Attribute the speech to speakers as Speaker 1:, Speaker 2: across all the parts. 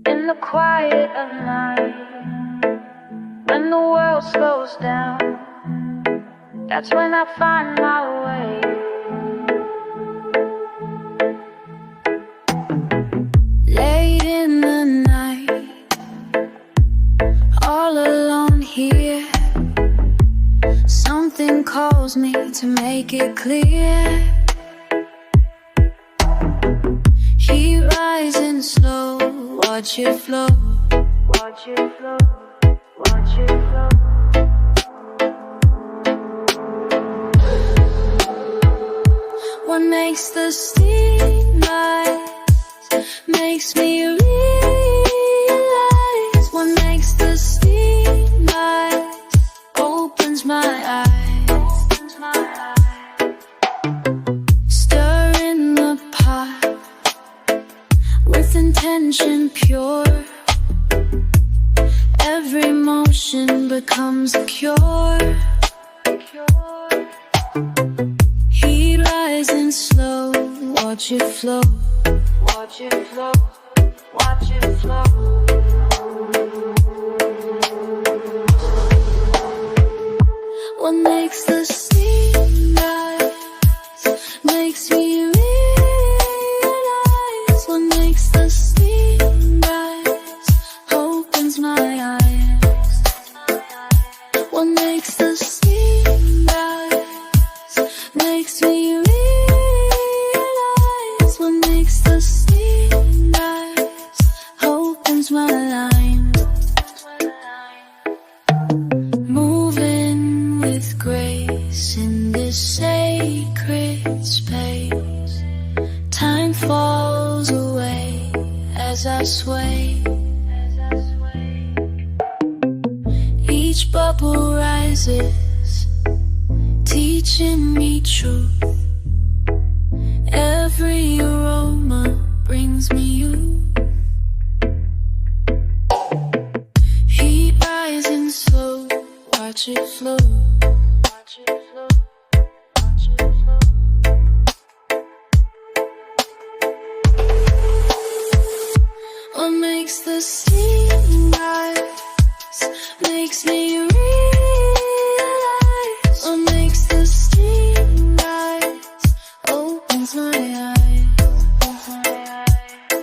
Speaker 1: In the quiet of night, when the world slows down, that's when I find my way. Late in the night, all alone here, something calls me to make it clear. He rising slow, watch it flow, watch it flow, watch it flow. What makes the steam rise makes me realize. What makes the steam rise opens my eyes. Stir in the pot with intention pure. Every motion becomes a cure. Heat rising slow, watch it flow, watch it flow, watch it flow. What makes the steam rise makes me realize. What makes the steam rise opens my eyes. What makes the steam rise makes me realize. What makes the steam rise opens my line. Moving with grace in this sacred space, time falls away as I sway. Each bubble rises, teaching me truth. Every aroma brings me you. Heat rising slow, watch it flow, watch it flow, watch it flow. What makes the steam rise makes me realize. What makes the steam rise opens my eyes.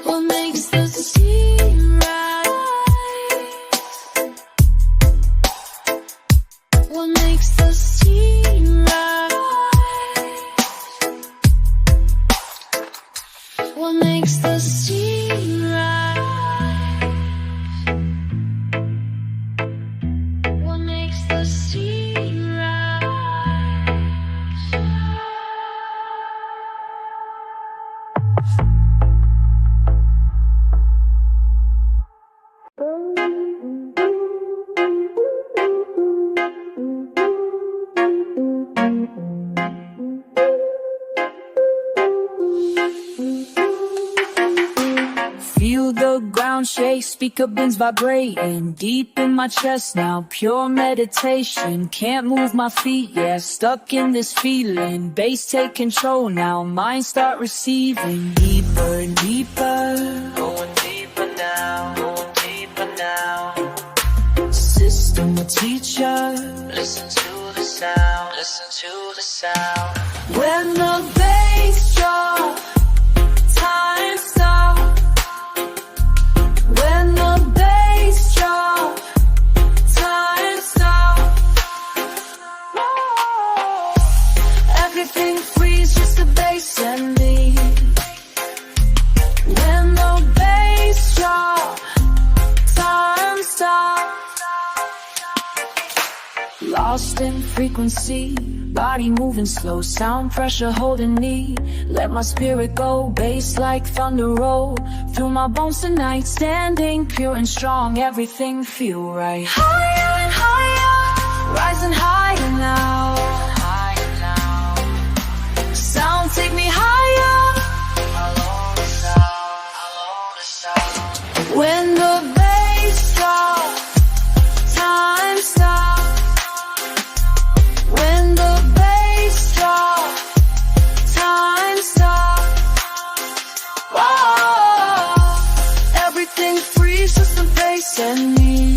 Speaker 1: What makes the steam rise? What makes the steam rise? What makes the steam rise? What makes the steam rise? Feel the ground shake, speaker bins vibrating deep in my chest now, pure meditation. Can't move my feet, yeah, stuck in this feeling. Bass take control now, mind start receiving. Deeper and deeper, going deeper now, going deeper now. System a teacher, listen to the sound, listen to the sound. When the bass drop, time stop. When the bass drop, time stop. Everything frees, just the bass and me. When the bass drop, time stop. Lost in frequency, body moving slow, sound pressure holding me. Let my spirit go, bass like thunder roll through my bones tonight. Standing pure and strong, everything feel right. Higher and higher, rising higher now. Higher now. Sound take me higher. Along the sound, along the sound. When the bass drops, time stops. When the bass drops, time stops. Whoa, everything free. breeze, just the bass and me.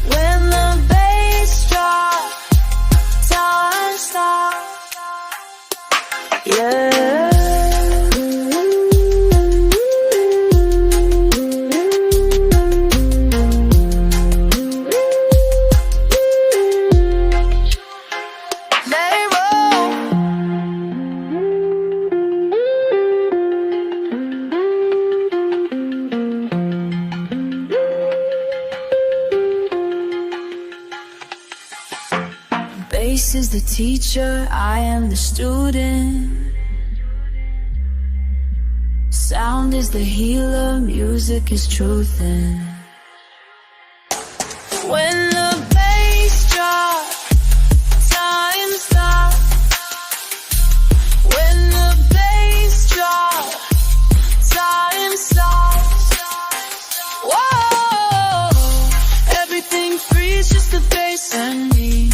Speaker 1: When the bass drops, time stops. Yeah. Bass is the teacher, I am the student. Sound is the healer, music is truth. And when the bass drops, time stops. When the bass drops, time stops. Whoa, everything frees, just the bass and me.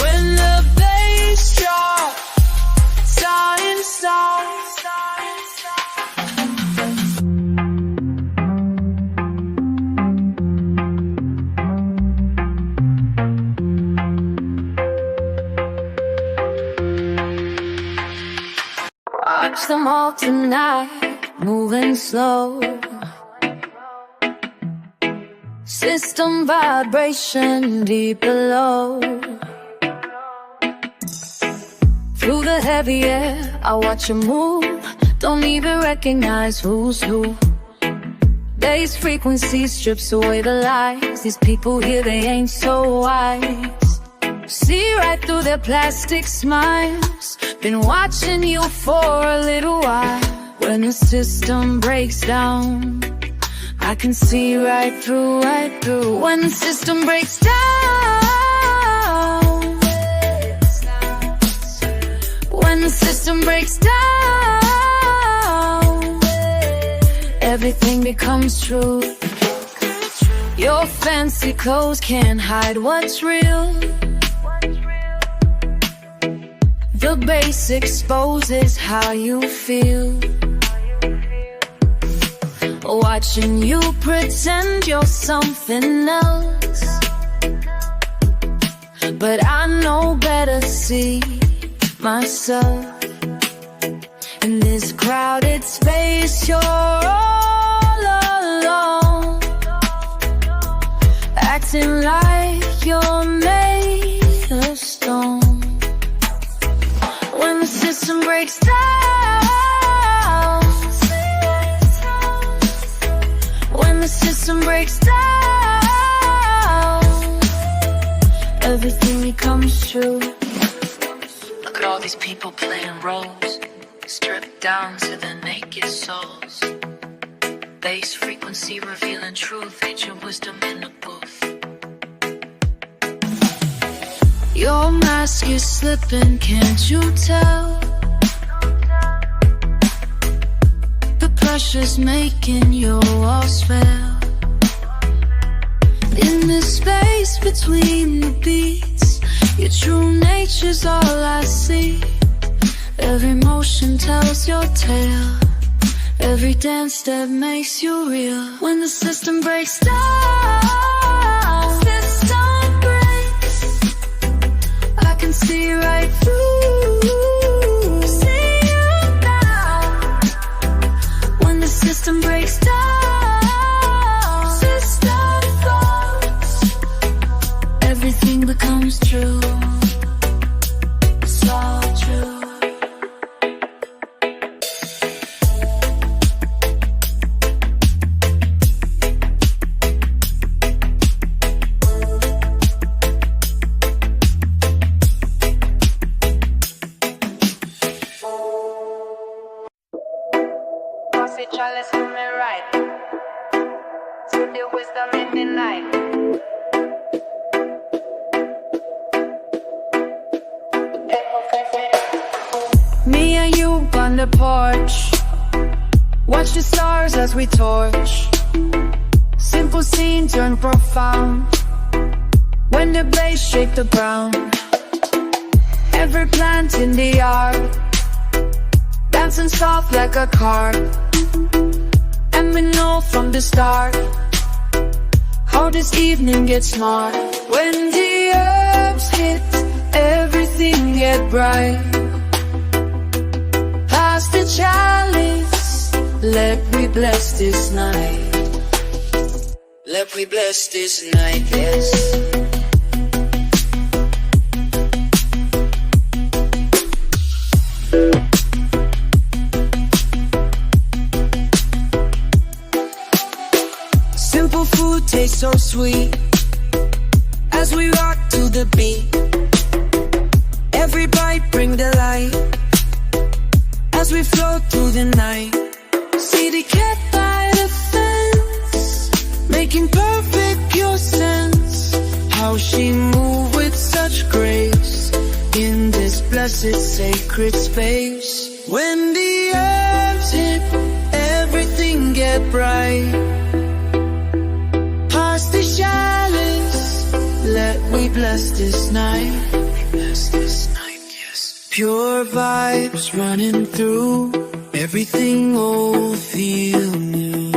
Speaker 1: When the bass drops, time stops. Watch them all tonight, moving slow. System vibration deep below. Through the heavy air, I watch you move. Don't even recognize who's who. Bass frequency strips away the lies. These people here, they ain't so wise. See right through their plastic smiles. Been watching you for a little while. When the system breaks down, I can see right through, right through. When the system breaks down, when the system breaks down, everything becomes true. Your fancy clothes can't hide what's real. The bass exposes how you feel. Watching you pretend you're something else, but I know better, see myself. In this crowded space, you're all alone, acting like you're made of stone. When the system breaks down, when the system breaks down, everything becomes true. Look at all these people playing roles, stripped down to their naked souls. Bass frequency revealing truth, ancient wisdom in the booth. Your mask is slipping, can't you tell? The pressure's making your walls fail. In this space between the beats, your true nature's all I see. Every motion tells your tale, every dance step makes you real. When the system breaks down, system breaks, I can see right through. See you now. When the system breaks down, system falls, everything becomes true. It's all true.
Speaker 2: Chalice for me right to the wisdom in the night.
Speaker 1: Me and you on the porch, watch the stars as we torch. Simple scene turn profound when the bass shake the ground. Every plant in the yard dancing soft like a carp. the start, how this evening gets smart. When the herbs hit, everything get bright. Pass the chalice, let me bless this night. Let me bless this night, yes. Simple food tastes so sweet as we rock to the beat. Every bite bring the light as we float through the night. See the cat by the fence, making perfect pure sense. How she move with such grace in this blessed sacred space. When the herbs hit, everything get bright. Pass the chalice, let me bless this night. Bless this night, yes. Pure vibes running through, everything will feel new.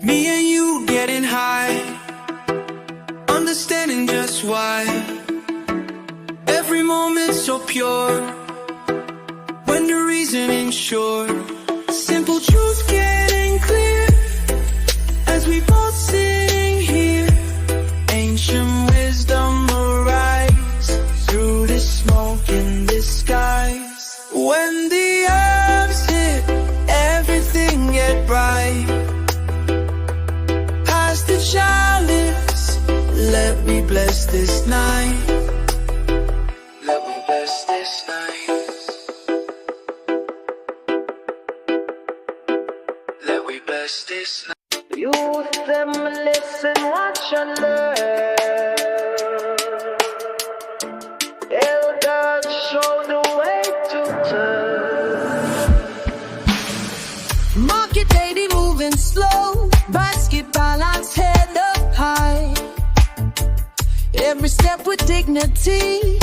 Speaker 1: Me and you getting high, understanding just why every moment so pure, when the reason ain't sure. Simple truth getting clear, as we both sitting here. Ancient wisdom arise, through the smoke in the skies. When the herbs hit, everything get bright. The chalice, let me bless this night. Let me bless this night. Let me bless this night.
Speaker 2: Youth them listen, watch and learn. Elders show the way to turn.
Speaker 1: Market lady moving slow, basket balance head up high. Every step with dignity,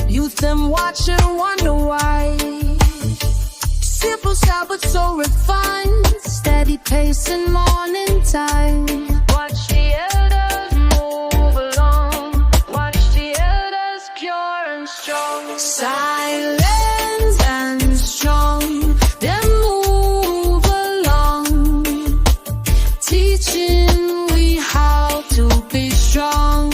Speaker 1: youth them watch and wonder why. Simple style but so refined, steady pace in morning time.
Speaker 2: Watch the elders move along, watch the elders pure and strong.
Speaker 1: Silent and strong, them move along, teaching we how to be strong.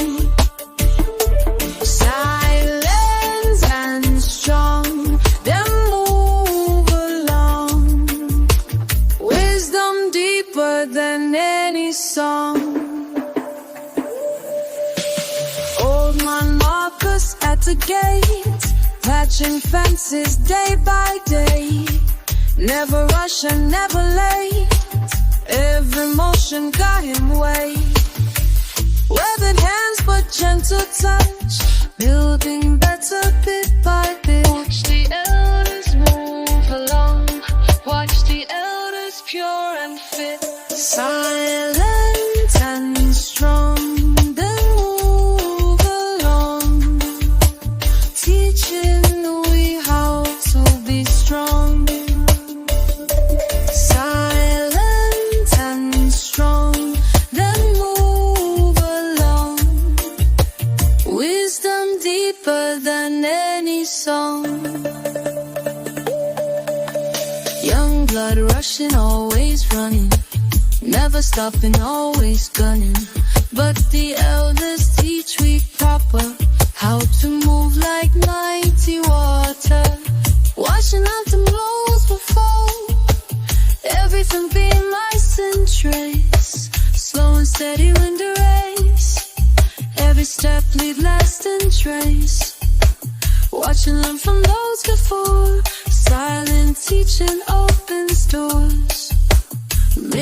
Speaker 1: Silent and strong, them move along, wisdom deeper than any song. Old man Marcus at the gate, patching fences day by day. Never rush and never late, every motion got him way. Weathered hands but gentle touch, building better bit by bit.
Speaker 2: Watch the elders move along, watch the elders pure and fit.
Speaker 1: Silent and strong, they move along, teaching we how to be strong. Silent and strong, they move along, wisdom deeper than any song. Young blood rushing, always running, never stopping, always gunning. But the elders teach we proper how to move like mighty water, washing out the blows before, everything being nice and trace. Slow and steady when the race, every step leave lasting trace. Watch and learn from those before, silent teaching opens doors.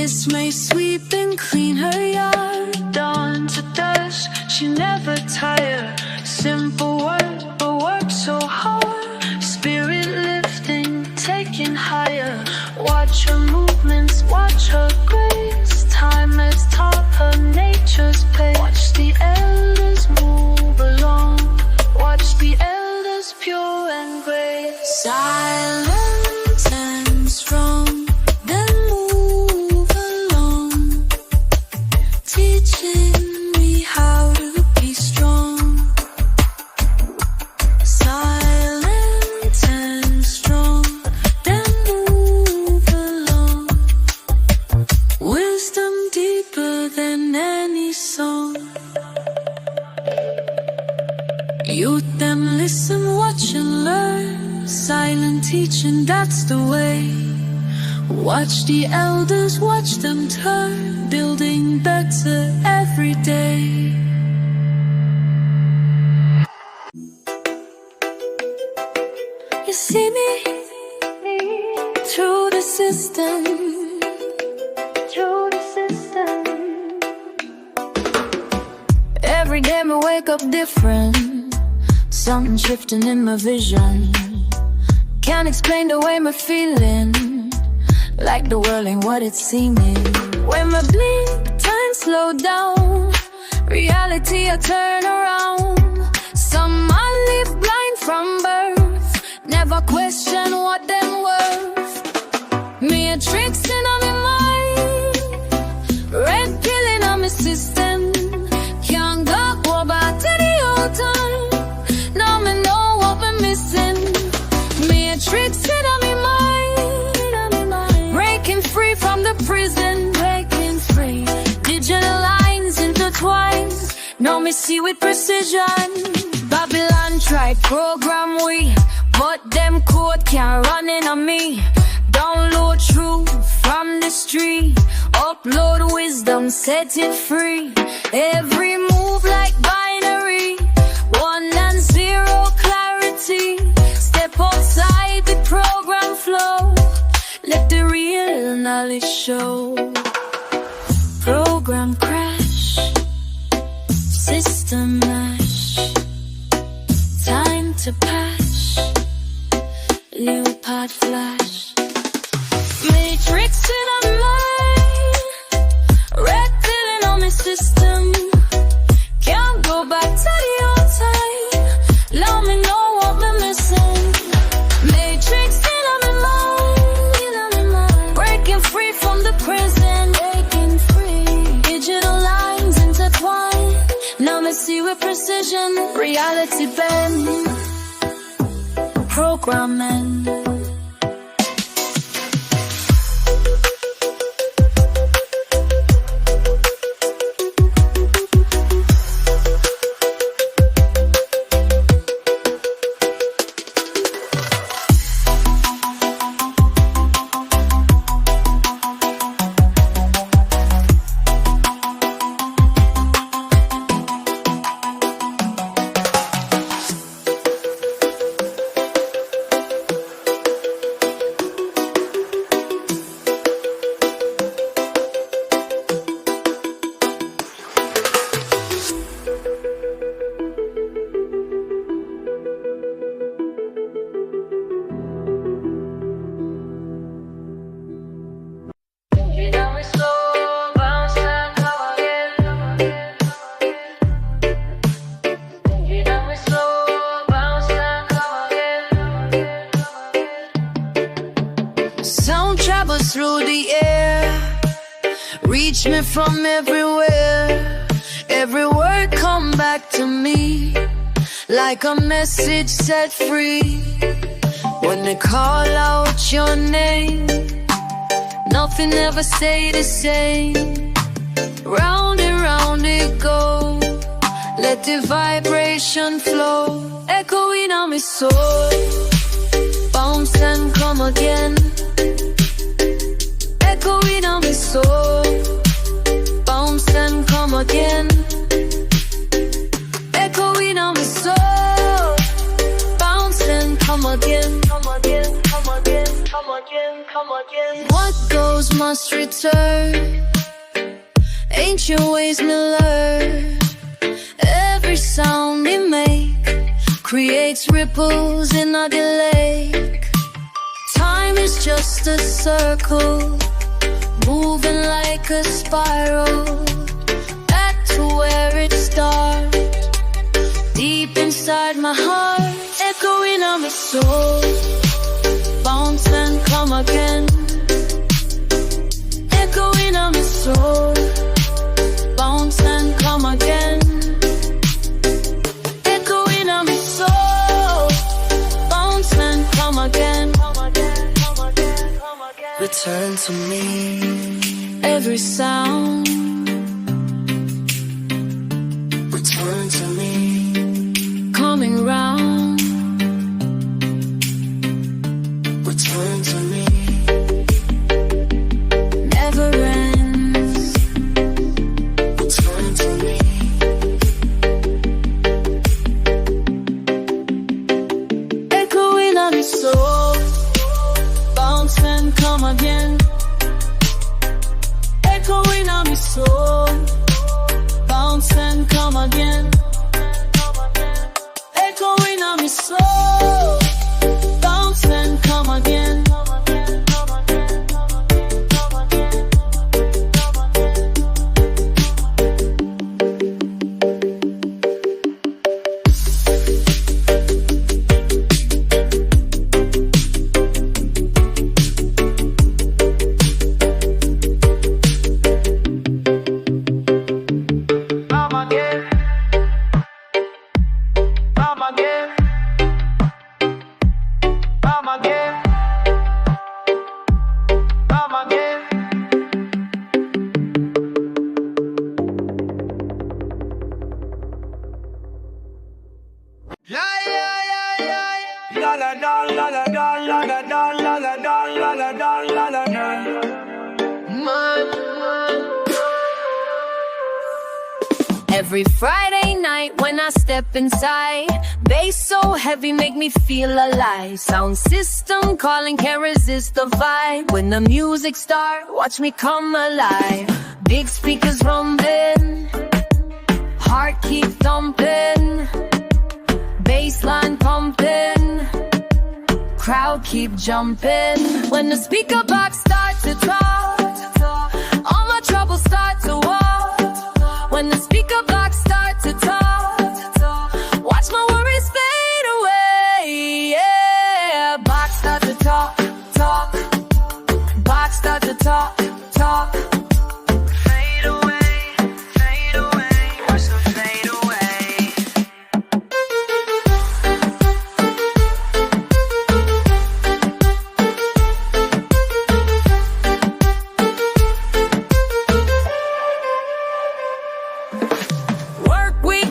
Speaker 1: This may sweep and clean her yard.
Speaker 2: Dawn to dusk, she never tire. Simple work, but work so hard. Spirit lifting, taking higher. Watch her movements, watch her grace. Time has taught her nature's pace. Watch the elders move along. Watch the elders pure and great.
Speaker 1: Silent and strong, then move along, teaching me how to be strong. Silent and strong, then move along. Wisdom deeper than any song. Youth them listen, watch and learn. Silent teaching, that's the way. Watch the elders, watch them turn. Building better every day. You see me through the system.
Speaker 2: Through the system.
Speaker 1: Every day I wake up different. Something shifting in my vision. Can't explain the way I'm feeling. Like the world ain't what it's seeming. When my blink, time slow down. Reality I turn around. Some I live blind from birth. Never question what them worth. Me a tricks in on my mind. Red pilling on my system. Can't go back to the old time. Now me know what we're missing. Me a tricks in on my mind. Breaking free from the prison. Breaking free. Digital lines intertwined. Now me see with precision. Babylon tried program we, but them code can't run in on me. Download truth from the street. Upload wisdom, set it free. Every move like binary. 1 and 0 clarity. Step outside the program flow. Let the real knowledge show. Program crash. System mash. Time to patch. New pod flash. Matrix in a mind. Red pilling on my system. Can't go back to the old time. Let me know what we're missing. Matrix in my mind. Breaking free from the prison. Breaking free. Digital lines intertwined. Now me see with precision. Reality bend. Programming. Sound travels through the air, reach me from everywhere. Every word come back to me, like a message set free. When they call out your name, nothing ever stay the same. Round and round it go, let the vibration flow. Echoing on my soul, bounce and come again. Echoing on my soul, bounce and come again. Echoing on my soul, bounce and come again. Come again, come again, come again. What goes must return. Ancient ways me learn. Every sound we make creates ripples in our lake. Time is just a circle, moving like a spiral. Back to where it starts, deep inside my heart, echoing on my soul. Bounce and come again, echoing on my soul. Bounce and come again, echoing on my soul. Bounce and come again, return to me. Every sound, return to me. Coming round, return to me. Never ends, return to me. Echoing on my soul. Bounce and come again, echoing on my soul. Bounce and come again, echoing on my soul. Bounce and come again. Every Friday night when I step inside, bass so heavy make me feel alive. Sound system calling, can't resist the vibe. When the music start, watch me come alive. Big speakers rumbling, heart keep thumping, bass line pumping, crowd keep jumping. When the speaker box starts to talk, all my troubles start to walk. When the speaker box start to talk, watch my worries fade away. Yeah, box start to talk, talk. Box start to talk, talk. Fade away, watch them fade away.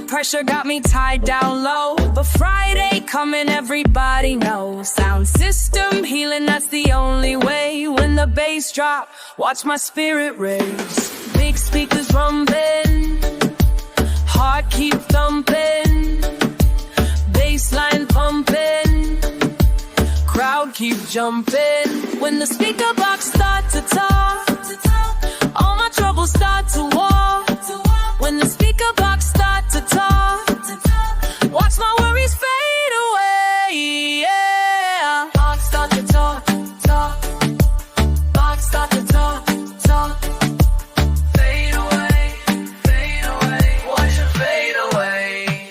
Speaker 1: Pressure got me tied down low, but Friday coming, everybody knows. Sound system healing, that's the only way. When the bass drop, watch my spirit raise. Big speakers rumbling, heart keep thumping, bass line pumping, crowd keep jumping. When the speaker box start to talk, all my troubles start to walk. When the speaker box start to talk, watch my worries fade away. Yeah, box start to talk, talk. Box start to talk, talk. Fade away, watch it fade away.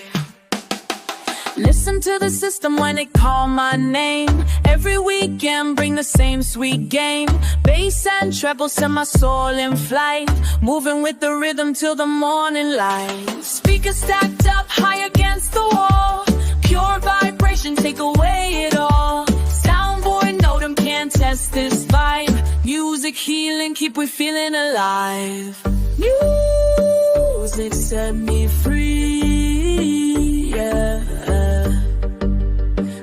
Speaker 1: Listen to the system when it call my name. Every weekend bring the same sweet game. Bass and treble set my soul in flight, moving with the rhythm till the morning light. Speakers stacked up high against the wall, pure vibration take away it all. Soundboard know them can't test this vibe. Music healing, keep we feeling alive. Music set me free, yeah.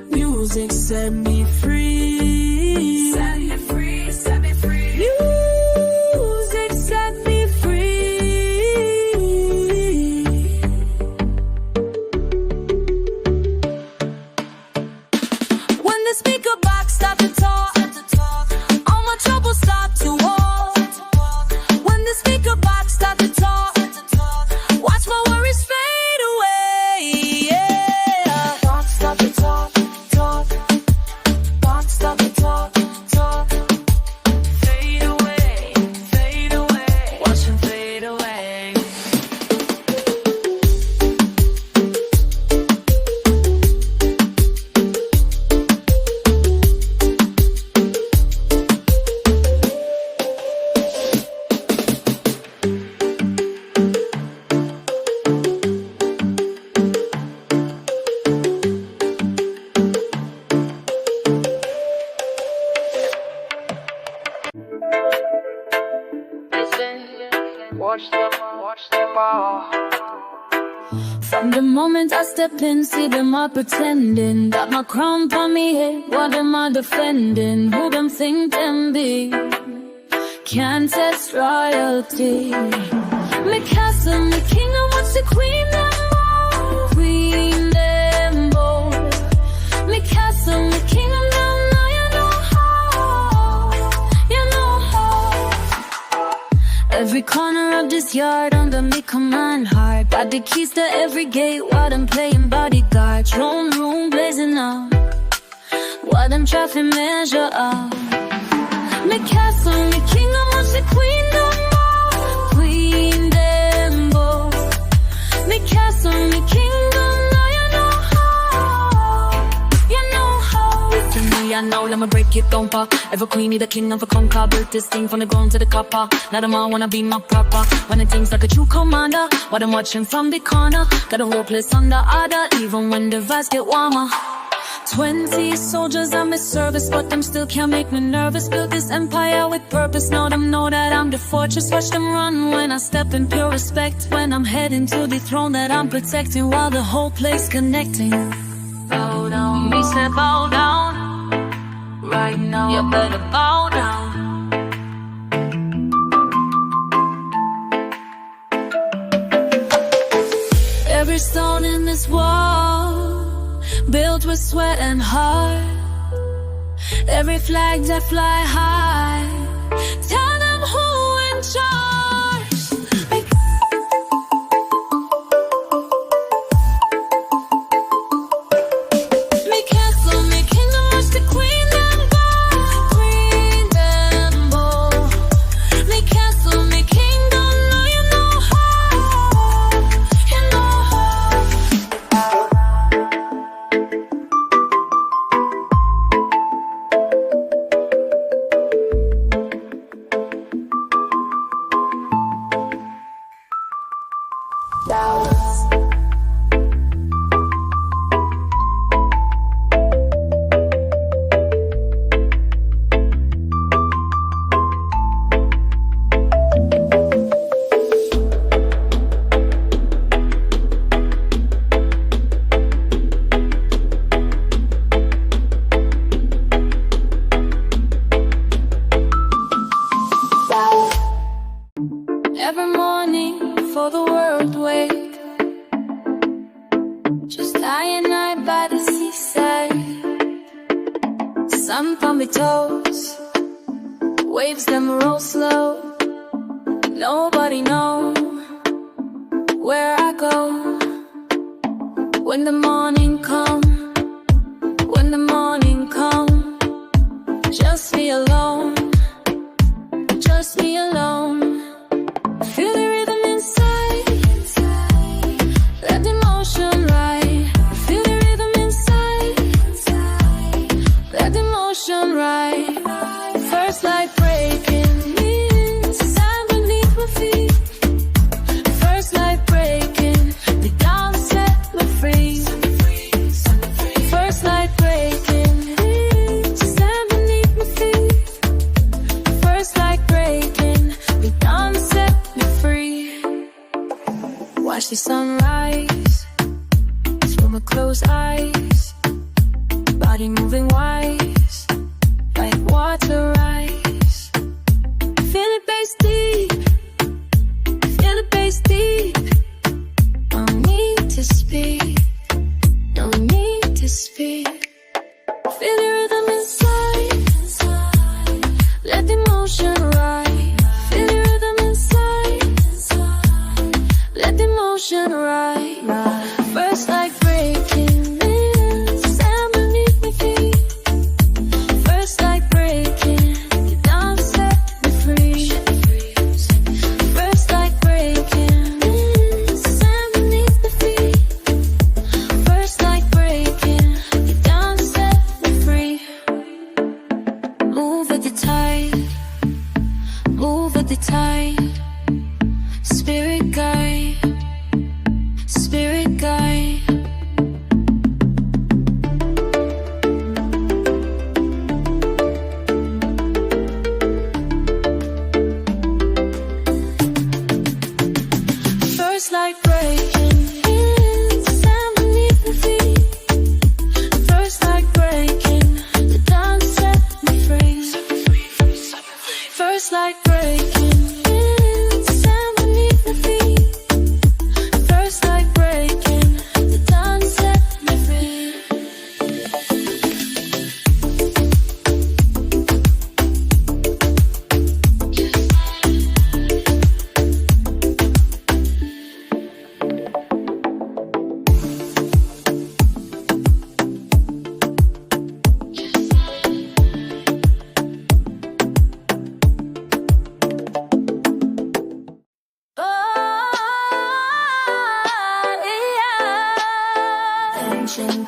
Speaker 1: Music set me free. Set me free, set me free. Music set me free. When the speaker box start to talk,
Speaker 2: Watch them all.
Speaker 1: From the moment I step in, see them all pretending. Got my crown on me head, what am I defending? Who them think them be? Can't test royalty. Me castle, me kingdom, watch the queen them all. Queen them both. Me castle, me kingdom, now you know how. You know how. Every corner of this yard under me command hard. Got the keys to every gate while I'm playing bodyguard. Throne room blazing up while them traffic measure up. Me castle, me kingdom, watch the queen them all. Queen them both. Me castle, me kingdom, now you know how. You know how. Listen me, I know, let me break it down pa. Every queen need a king of a conquer. Built this thing from the ground to the copper. Now them all wanna be my proper. When it things like a true commander, what I'm watching from the corner. Got a whole place under order, even when the vibes get warmer. 20 soldiers at my service, but them still can't make me nervous. Built this empire with purpose, now them know that I'm the fortress. Watch them run when I step in pure respect. When I'm heading to the throne that I'm protecting, while the whole place connecting. Bow down, we said bow down. Right now, you better bow down. Every stone in this wall, built with sweat and heart. Every flag that fly high, tell them who in charge. Me castle, me kingdom, watch the queen them go. Queen them both. Me castle, me kingdom, now you know how. You know how. Every morning for the world wake, just I and I by the seaside. Sun on my toes, waves them roll slow. Nobody know where I go. When the morning come, when the morning come, just me alone, just me alone. Feel the rhythm inside, let the motion ride. Feel the rhythm inside, let the motion ride. First light breaking in, sand beneath my feet. First light breaking, the dawn set me free. First light breaking in, sand beneath my feet. First light breaking, the dawn set me free. Watch the sunrise through my closed eyes. Body moving wise, like water rise. Feel it bass deep, feel it bass deep. No need to speak, no need to speak. Feel the rhythm inside, let the motion ride. Feel the rhythm inside, let the motion ride. First light breaking in, sand beneath my feet. First light breaking, the dawn set me free. First light breaking in, sand beneath my feet. First light breaking, the dawn set me free. Move with the tide, move with the tide. Spirit guide, spirit guide. First like breaking in, sand beneath the feet. First like breaking, the dawn set me free.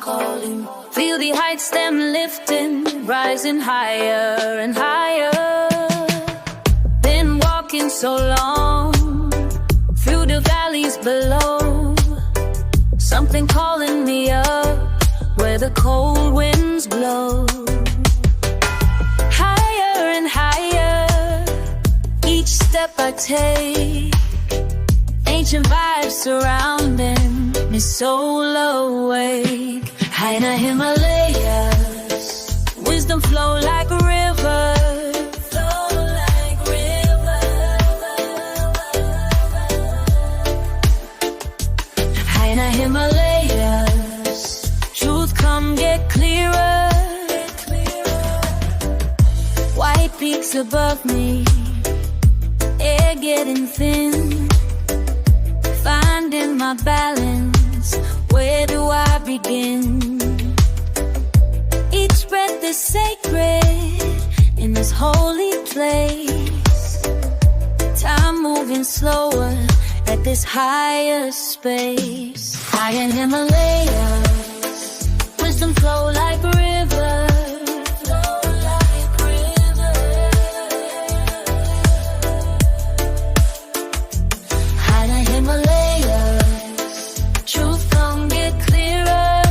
Speaker 1: Calling. Feel the heights them lifting, rising higher and higher. Been walking so long through the valleys below. Something calling me up where the cold winds blow. Higher and higher, each step I take. Ancient vibes surrounding me, soul awake. High in the Himalayas, wisdom flow like a river. Flow like river. High in the Himalayas, truth come get clearer. White peaks above me, air getting thin. Finding my balance, where do I begin? Each breath is sacred in this holy place. Time moving slower at this higher space. High in Himalayas, wisdom flow like a river. Flow like river. High in Himalayas, truth come get clearer.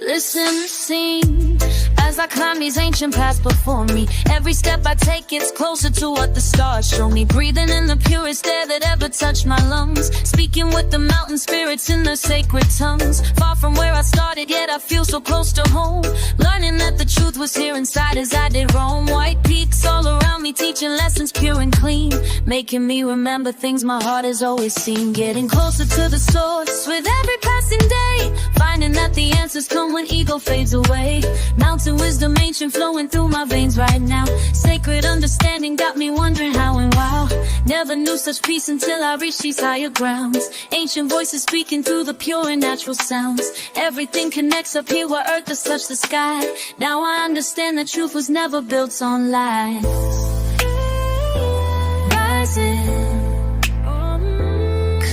Speaker 1: Listen, sing as I climb these ancient paths before me. Every step I take gets closer to what the stars show me. Breathing in the purest air that ever touched my lungs. Speaking with the mountain spirits in their sacred tongues. Far from where I started, yet I feel so close to home. Learning that the truth was here inside as I did roam. White peaks all around me, teaching lessons pure and clean. Making me remember things my heart has always seen. Getting closer to the source with every passing day. Finding that the answers come when ego fades away. Mountain wisdom ancient flowing through my veins right now. Sacred understanding got me wondering how and wow. Never knew such peace until I reached these higher grounds. Ancient voices speaking through the pure and natural sounds. Everything connects up here where earth has touched the sky. Now I understand that truth was never built on lies. Rising,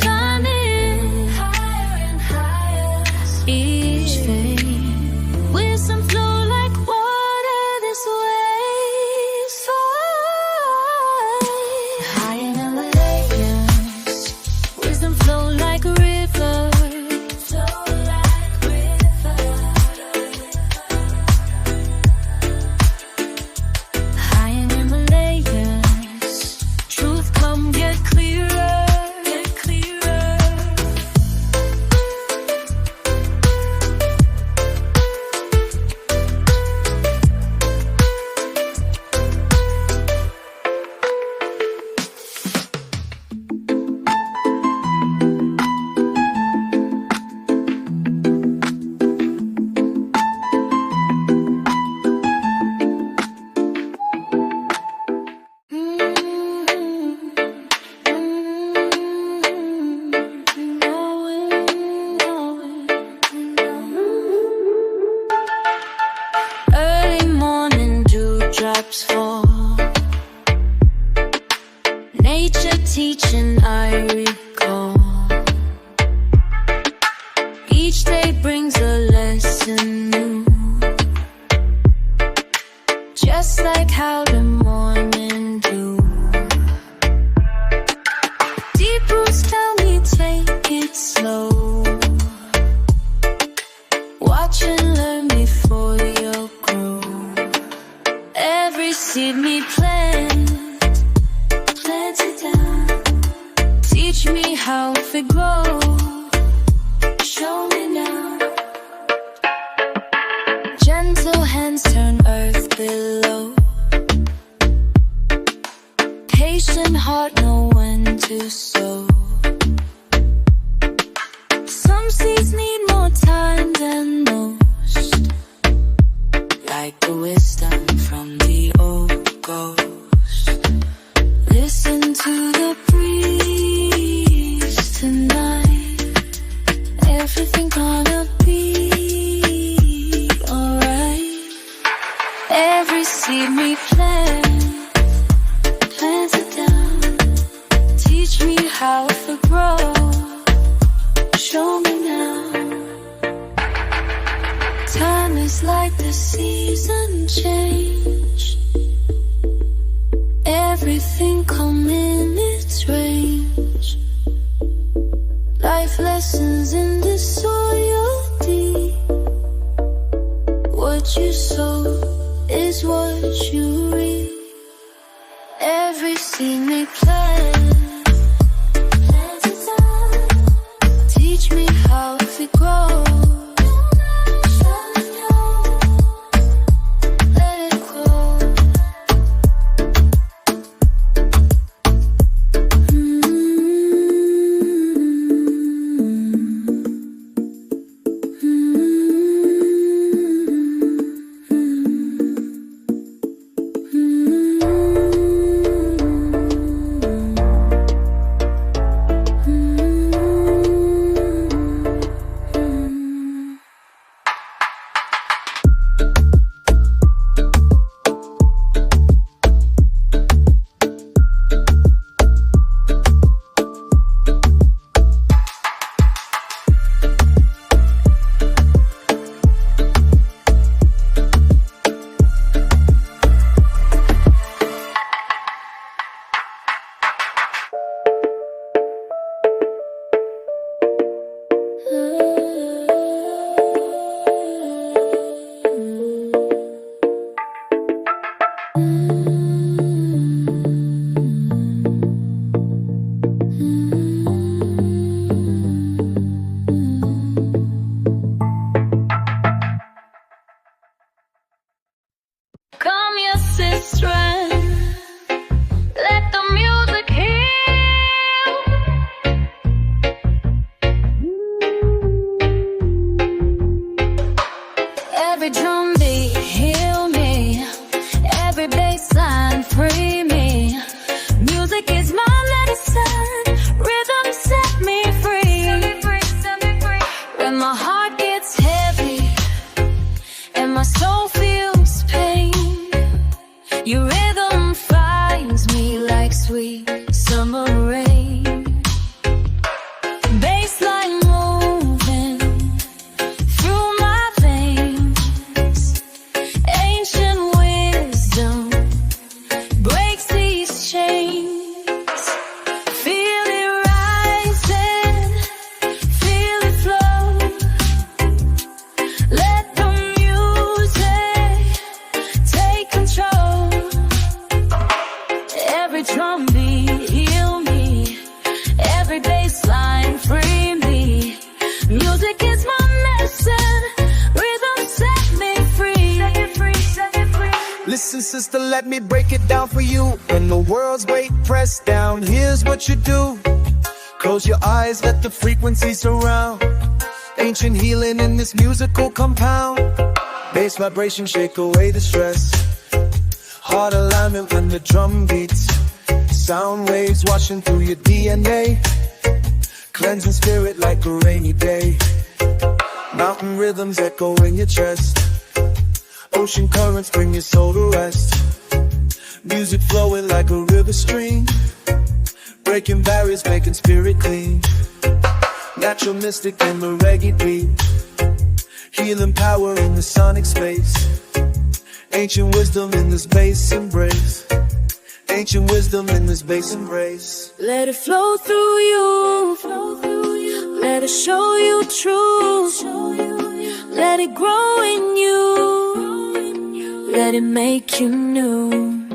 Speaker 1: climbing higher and higher. Each phase, wisdom flow like water this way. So high in Himalayas, wisdom flow like a river. Flow like river. High in Himalayas, truth come get clearer. Get clearer. Early morning dewdrops fall. Nature teaching I recall. Each day brings a lesson new. Just like how the morning dew. Deep roots tell me take it slow. Watch and learn before you grow. Every seed me plant, plant it down. Teach me how to grow. Show me now. heavens turn earth below. Patient heart know when to sow. Some seeds need more time than most, like the wisdom from the old ghost. Listen to the breeze tonight. Everything gonna be alright. Every seed we plant it down. Teach me how to grow. Show me now. Time is like the season change. Everything come in its range. Life lessons in the soil deep. What you sow is what you reap. Every seed may plant it down. Teach me how to grow. Let it grow. Come your strength. Let the music heal. Every drum beat heal me. Every bass line free me. Music is my medicine. Rhythm set me free. When my heart gets heavy and my soul feels pain, your rhythm finds me like sweet summer rain. Bassline moving through my veins. Ancient wisdom breaks these chains. Feel it rising, feel it flow. Let the music take control. Every drum beat heal me. Every bass line free me. Music is my medicine. Rhythm set me free. Set me free, set me free.
Speaker 3: Listen, sister, let me break it down for you. When the world's weight pressed down, here's what you do. Close your eyes, let the frequency surround. Ancient healing in this musical compound. Bass vibration shake away the stress. Heart alignment when the drum beats. Sound waves washing through your DNA. Cleansing spirit like a rainy day. Mountain rhythms echo in your chest. Ocean currents bring your soul to rest. Music flowing like a river stream. Breaking barriers, making spirit clean. Natural mystic in the reggae beat. Healing power in the sonic space. Ancient wisdom in this bass embrace. Ancient wisdom in this bass embrace.
Speaker 1: Let it flow through you. Let it show you truth. Let it grow in you. Let it make you new.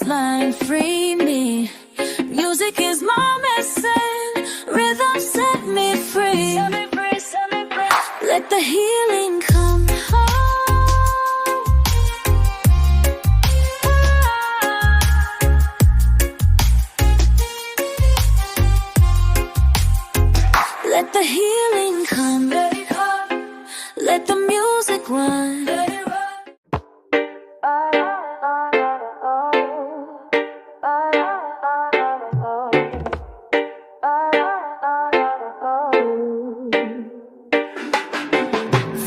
Speaker 1: baseline, free me. Music is my medicine, rhythm set me free. Let the healing come home. Let the healing come, let the music run.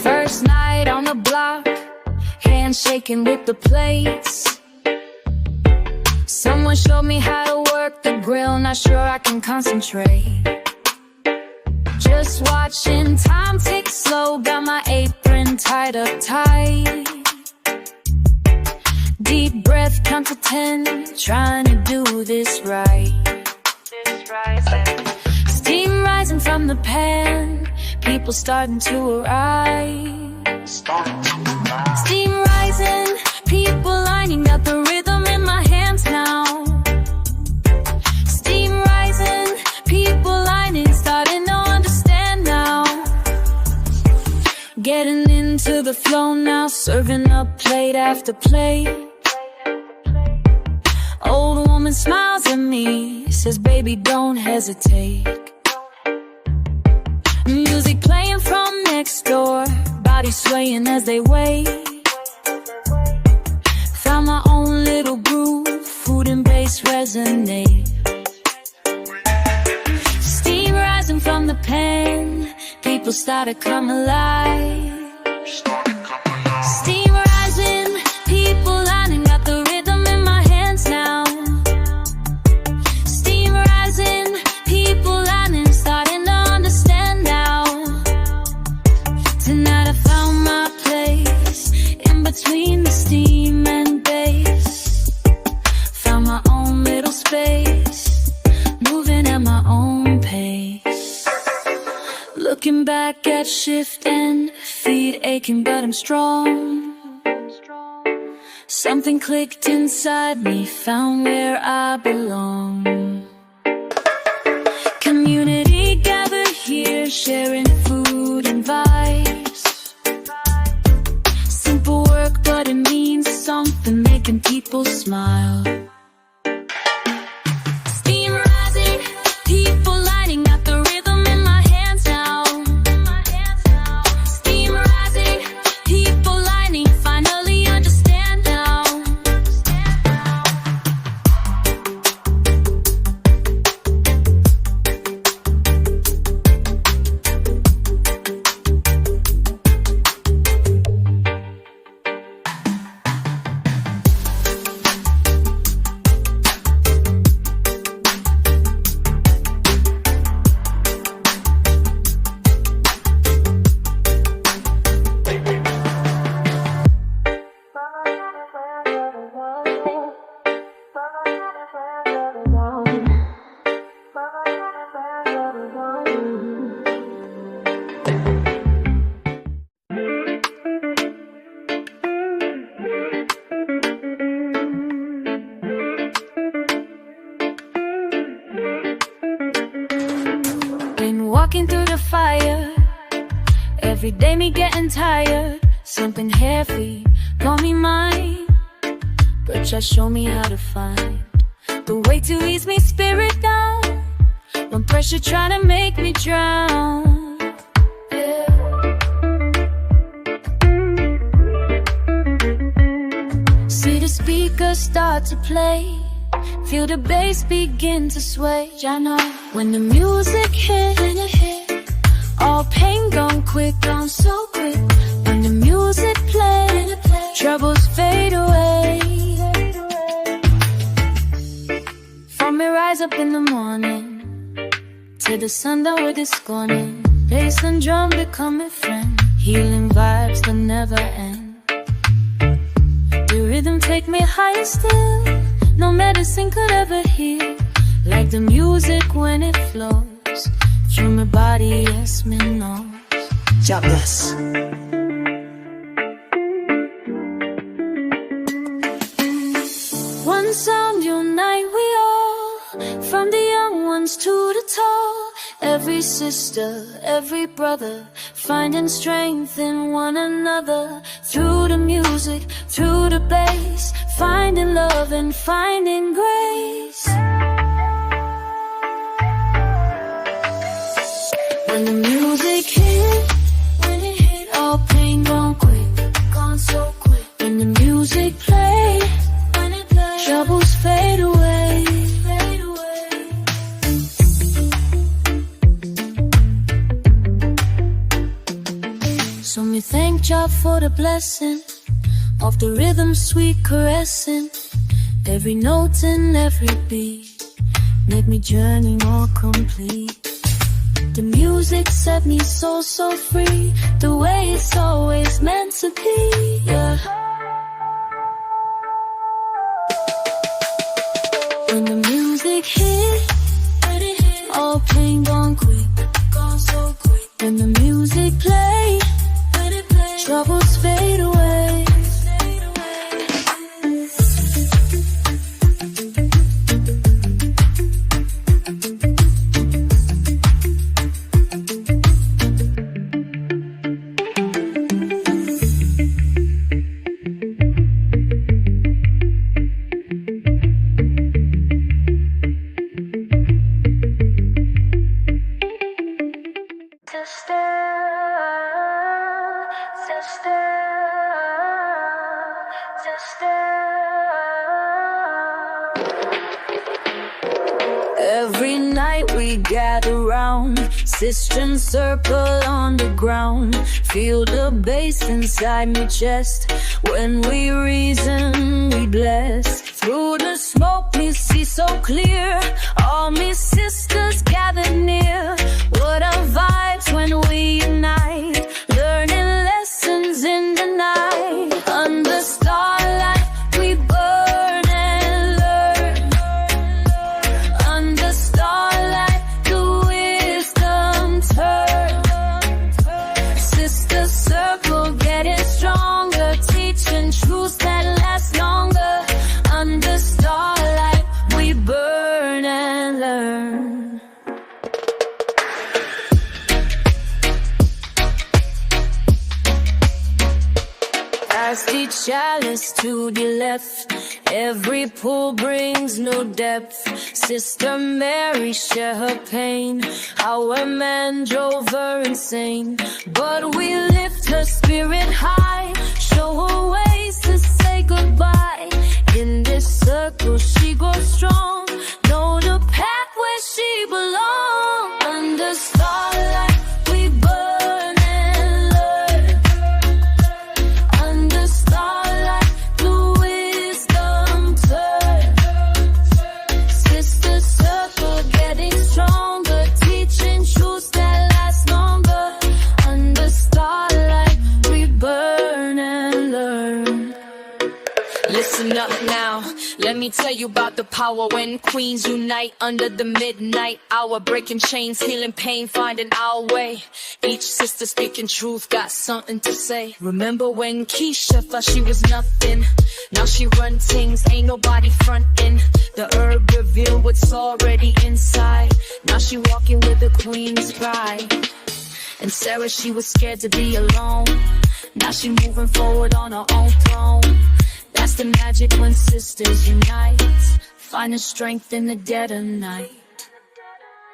Speaker 1: First night on the block, hands shaking with the plates. Someone showed me how to work the grill, not sure I can concentrate. Just watching time tick slow, got my apron tied up tight. Deep breath, count to 10, trying to do this right. Steam rising from the pan, people starting to arrive. Steam rising, people lining up, the rhythm in my hands now. Steam rising, people lining, starting to understand now. Getting into the flow now, serving up plate after plate. Old woman smiles at me, says baby don't hesitate. Music playing from next door, bodies swaying as they wait. Found my own little groove, food and bass resonate. Steam rising from the pan, people start to come alive. Steam rising, people lining up, the rhythm in my hands now. Steam rising, people lining, starting to understand now. Tonight I found my place, in between the steam and bass. Found my own little space, moving at my own pace. Looking back at shift and feet aching, but I'm strong. Something clicked inside me, found where I belong. Community gathered here, sharing food and vibes. Simple work, but it means something, making people smile. Steam rising, people lining up, the rhythm in my hands now. Steam rising, people lining, finally understand now. Been walking through the fire, every day me getting tired. Something heavy, call me mine, but just show me how to find the way to ease me spirit down, when pressure try to make me drown. Yeah. See the speakers start to play, feel the bass begin to sway. I know when the music hit, all pain gone quick, gone so quick. When the music play, troubles fade away. From me rise up in the morning, to the sundown with it's scorning. Bass and drum become a friend, healing vibes that never end. The rhythm take me higher still, no medicine could ever heal. Like the music when it flows through my body, yes, me knows.
Speaker 3: God bless.
Speaker 1: One sound unite we all, from the young ones to the tall. Every sister, every brother, finding strength in one another. Through the music, through the bass, finding love and finding grace. When the music hit, when it hit, all pain gone quick, gone so quick. When the music play, when it play, troubles fade away, fade away. So me thank Jah for the blessing of the rhythm sweet caressing. Every note and every beat make me journey more complete. The music set me so free, the way it's always meant to be, yeah. When the music hit, all pain gone quick, gone so quick. When the music play, troubles fade away. Every night we gather round, sisters circle on the ground. Feel the bass inside my chest. When we reason, we bless. Through the smoke we see so clear, all me sisters gather near. What a vibes when we unite, learning lessons in the night. Under starlight we burn and learn. Under starlight the wisdom turn. Sister circle getting stronger, teaching truths that last longer. Under starlight we burn and learn. Pass the chalice to the left, every pull brings new depth. Sister Mary share her pain, our man drove her insane. But we lift her spirit high, show her ways to say goodbye. In this circle she grows strong, know the path where she belongs. Under starlight we burn and learn. Under starlight the wisdom turn. Sister circle getting stronger, teaching truths that last longer. Under starlight we burn and learn. Listen up now, let me tell you about the power when queens unite under the midnight hour. Breaking chains, healing pain, finding our way. Each sister speaking truth, got something to say. Remember when Keisha thought she was nothing? Now she run things, ain't nobody frontin'. The herb revealed what's already inside. Now she walking with the queen's bride. And Sarah, she was scared to be alone. Now she moving forward on her own throne. That's the magic when sisters unite, finding strength in the dead of night.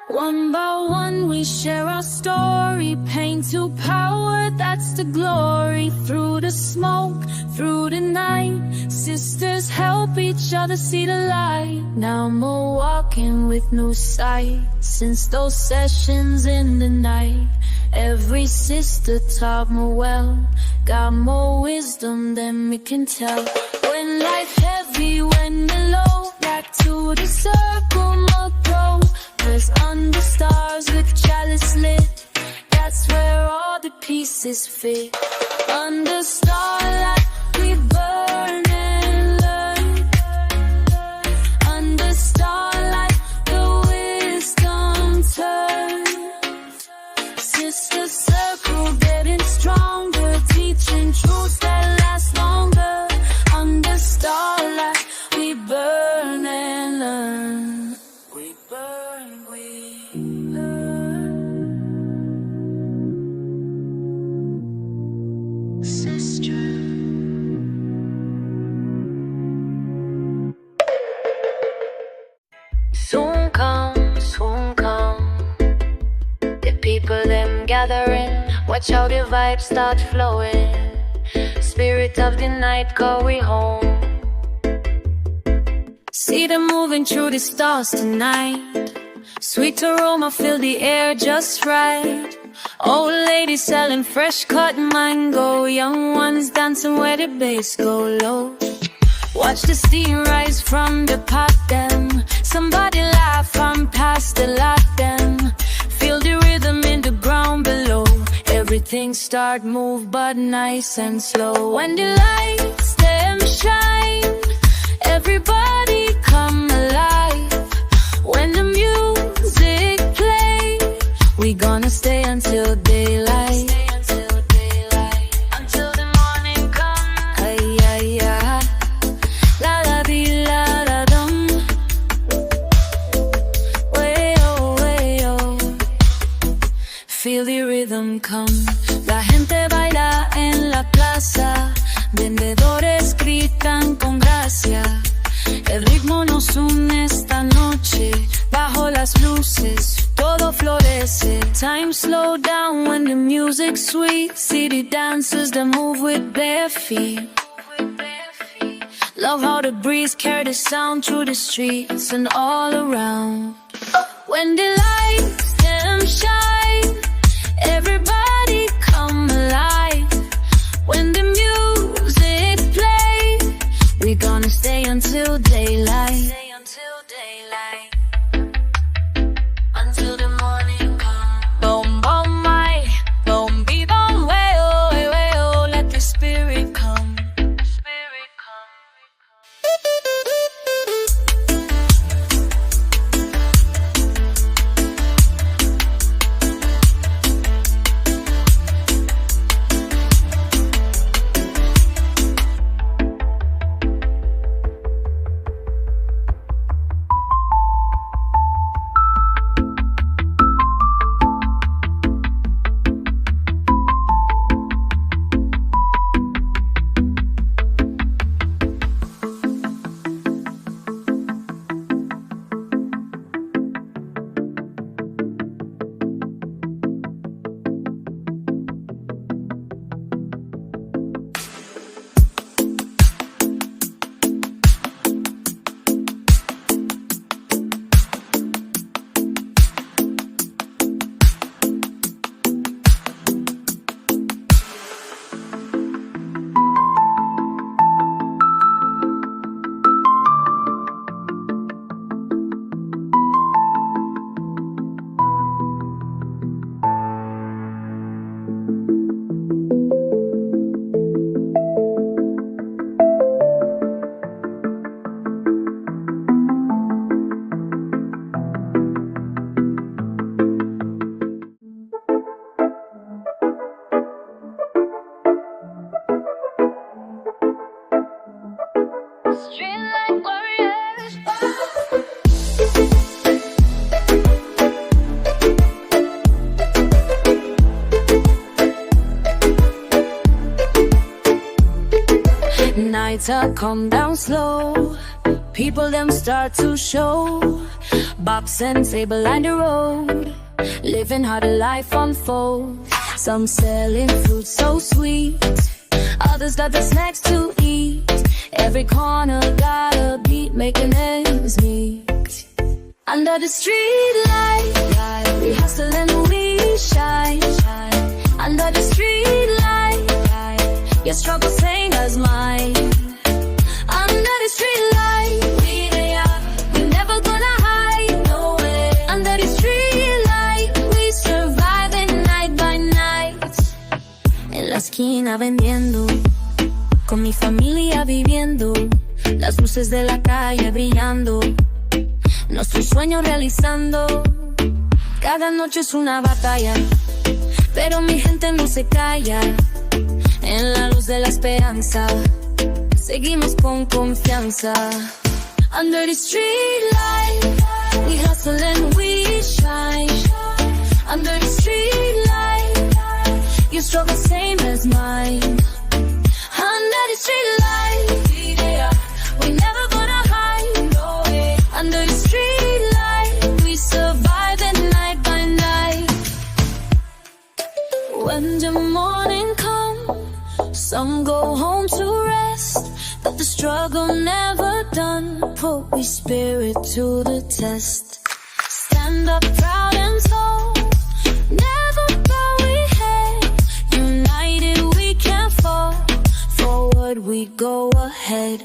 Speaker 1: One by one we share our story, pain to power, that's the glory. Through the smoke, through the night, sisters help each other see the light. Now we're walking with new sight, since those sessions in the night. Every sister taught me well, got more wisdom than we can tell. When life heavy, when the low, back to the circle, more grow. Cause under stars with chalice lit, that's where all the pieces fit. Under starlight we burn and learn. Under starlight the wisdom turns. Sister circle getting stronger, teaching truths that last longer. Under starlight we burn
Speaker 2: Soon come, soon come. The people them gathering, watch how the vibes start flowing. Spirit of the night, go we home.
Speaker 1: See them moving through the stars tonight. Sweet aroma fill the air just right. Old ladies selling fresh cut mango. Young ones dancing where the bass go low. Watch the steam rise from the pot them. Somebody laugh from past the lot them. Feel the rhythm in the ground below. Everything start move but nice and slow. When the lights them shine, everybody come alive. When the music play, we gonna stay until daylight.
Speaker 2: Until the morning comes.
Speaker 1: Ay, ay, ay. La la di la la dum. Way oh, way oh. Feel the rhythm come. La gente baila en la plaza. Vendedores gritan con gracia. El ritmo nos une esta noche. Bajo las luces, todo florece. Time slow down when the music's sweet. City dancers that move with bare feet. Love how the breeze carry the sound through the streets and all around. When the lights them shine, everybody come alive. When the music play, we gonna stay until daylight.
Speaker 2: Until the morning comes.
Speaker 1: Boom, boom, my, boom, be boom, way, oh, way, way, oh, let the spirit come.
Speaker 2: Spirit come. Streetlight warriors.
Speaker 1: Nights are come down slow. People them start to show. Box and table line the road. Living how the life unfolds. Some selling fruit so sweet. Others got the snacks to eat. Every corner got a beat making ends meet. Under the street light, we hustle and we shine. Under the street light, your struggle same as mine. Under the street light, we there, we never gonna hide, no way. Under the street light, we surviving night by night. En la esquina vendiendo, con mi familia viviendo, las luces de la calle brillando, nuestros sueños realizando. Cada noche es una batalla, pero mi gente no se calla. En la luz de la esperanza, seguimos con confianza. Under the street light, we hustle and we shine. Under the street light, your struggle same as mine. Under the street light, we never gonna hide, no way. Under the street light. struggle never done, put we spirit to the test. Stand up proud and tall, never bow we head. United we can't fall, forward we go ahead.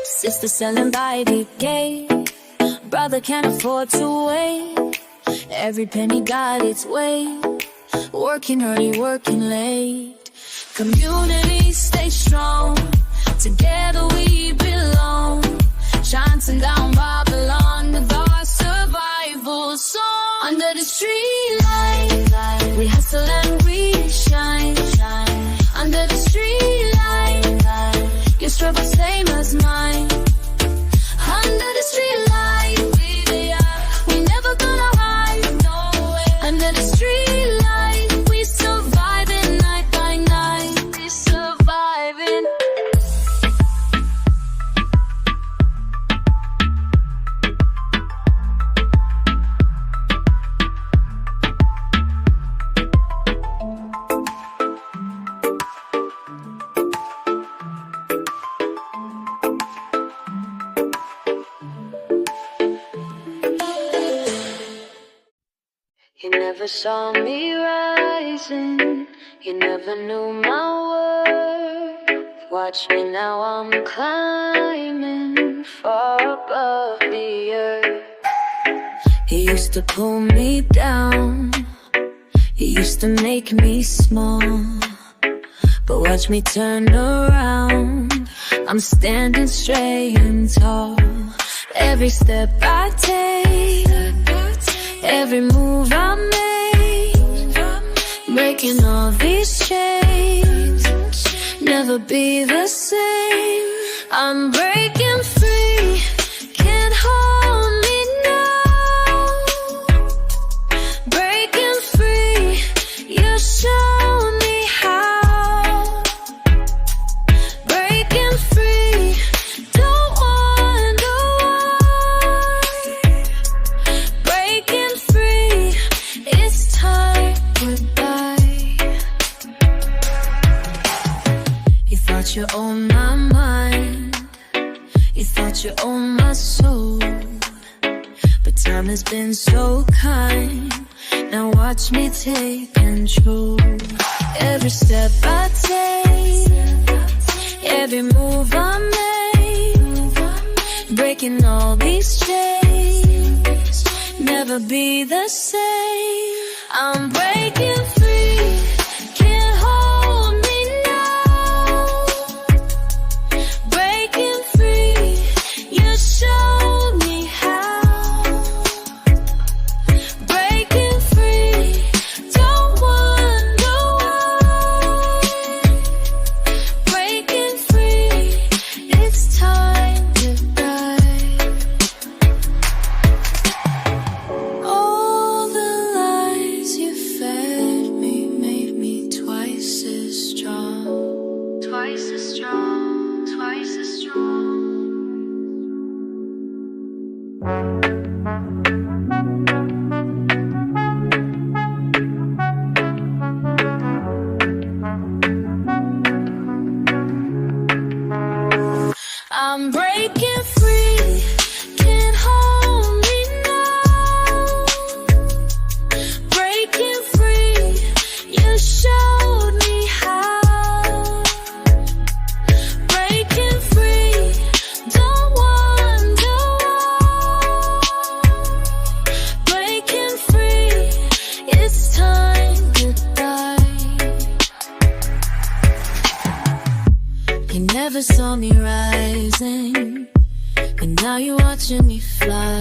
Speaker 1: Sister selling by the gate, brother can't afford to wait. Every penny got its weight, working early, working late. Community stay strong, together we belong. Chanting down Babylon with our survival song. Under the street light, we hustle and we shine. Under the street light, your struggle same as mine. Under the street light, we never gonna hide, no way. Under the street light, we surviving night by night. We surviving. You never saw me rising, you never knew my worth. Watch me now, I'm climbing far above the earth. He used to pull me down, he used to make me small, but watch me turn around, I'm standing straight and tall. Every step I take, every move I make, breaking all these chains, never be the same. I'm breaking free, can't hold me now. Breaking free, you show me how. Breaking free, don't wonder why. Breaking free, it's time, goodbye. You thought you owned my mind, you thought you owned my soul, but time has been so kind, now watch me take control. Every step I take, every move I make, breaking all these chains, never be the same. I'm breaking free, can't hold me now. Breaking free, you showed me how. Breaking free, don't wonder why. Breaking free, it's time to die. All the lies you fed me made me twice as strong. Twice as strong, twice as strong. I'm breaking free, can't hold me now. Breaking free, you showed me how. Breaking free, don't wonder why. Breaking free, it's time to die. You never saw me rising, but now you're watching me fly.